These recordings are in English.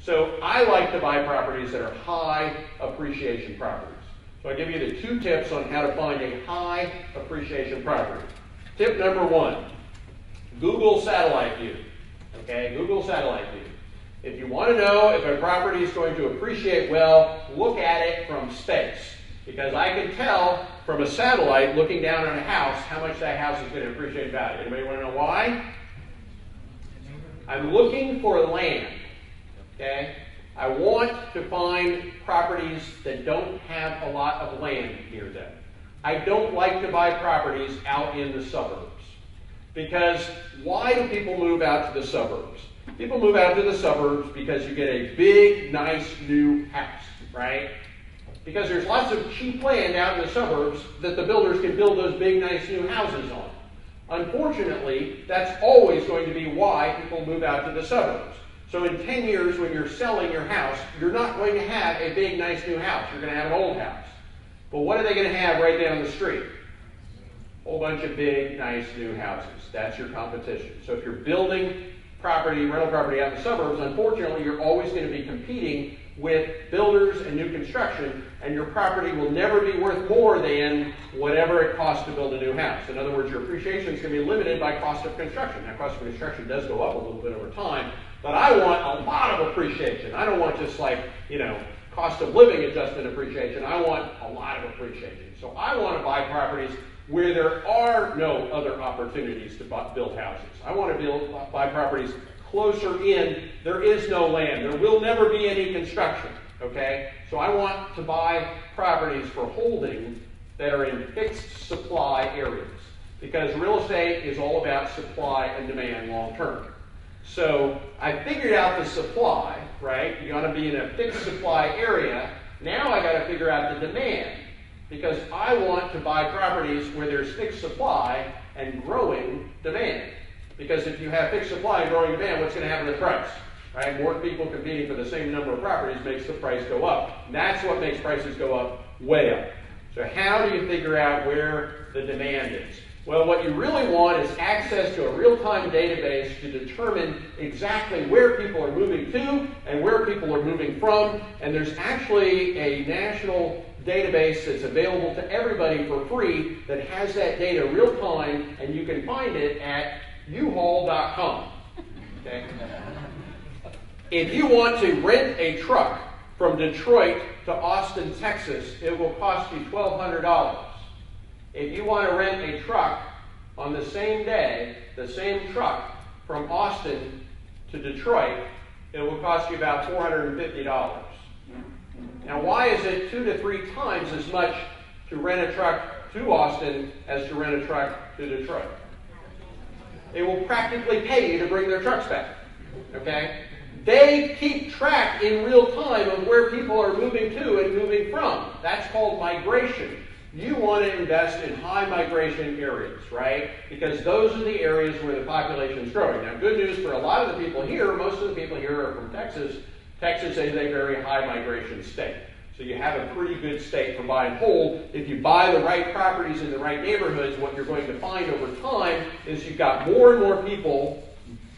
So I like to buy properties that are high appreciation properties. So I give you the 2 tips on how to find a high appreciation property. Tip number 1, Google satellite view. Okay, Google satellite view. If you want to know if a property is going to appreciate well, look at it from space. Because I can tell from a satellite looking down on a house how much that house is going to appreciate in value. Anybody want to know why? I'm looking for land. Okay? I want to find properties that don't have a lot of land near them. I don't like to buy properties out in the suburbs. Because why do people move out to the suburbs? People move out to the suburbs because you get a big, nice new house, right? Because there's lots of cheap land out in the suburbs that the builders can build those big, nice new houses on. Unfortunately, that's always going to be why people move out to the suburbs. So in 10 years, when you're selling your house, you're not going to have a big, nice new house. You're going to have an old house. But what are they going to have right down the street? A whole bunch of big, nice new houses. That's your competition. So if you're building property, rental property out in the suburbs, unfortunately, you're always going to be competing with builders and new construction, and your property will never be worth more than whatever it costs to build a new house. In other words, your appreciation is going to be limited by cost of construction. Now, cost of construction does go up a little bit over time, but I want a lot of appreciation. I don't want just like, cost of living adjustment appreciation. I want a lot of appreciation. So I want to buy properties where there are no other opportunities to build houses. I want to buy properties closer in. There is no land. There will never be any construction. Okay? So I want to buy properties for holding that are in fixed supply areas. Because real estate is all about supply and demand long term. So I figured out the supply, right? You got to be in a fixed supply area. Now I got to figure out the demand. Because I want to buy properties where there's fixed supply and growing demand. Because if you have fixed supply and growing demand, what's going to happen to the price? Right? More people competing for the same number of properties makes the price go up. And that's what makes prices go up, way up. So how do you figure out where the demand is? Well, what you really want is access to a real-time database to determine exactly where people are moving to and where people are moving from. And there's actually a national database that's available to everybody for free that has that data real-time, and you can find it at uhaul.com. Okay? If you want to rent a truck from Detroit to Austin, Texas, it will cost you $1,200. If you want to rent a truck on the same day, the same truck from Austin to Detroit, it will cost you about $450. Now, why is it 2 to 3 times as much to rent a truck to Austin as to rent a truck to Detroit? They will practically pay you to bring their trucks back. Okay? They keep track in real time of where people are moving to and moving from. That's called migration. You want to invest in high migration areas, right? Because those are the areas where the population is growing. Now, good news for a lot of the people here, most of the people here are from Texas. Texas is a very high migration state. So you have a pretty good state for buy and hold. If you buy the right properties in the right neighborhoods, what you're going to find over time is you've got more and more people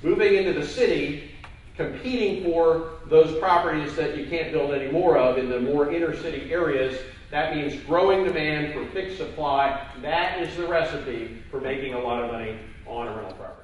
moving into the city, competing for those properties that you can't build any more of in the more inner city areas. That means growing demand for fixed supply. That is the recipe for making a lot of money on a rental property.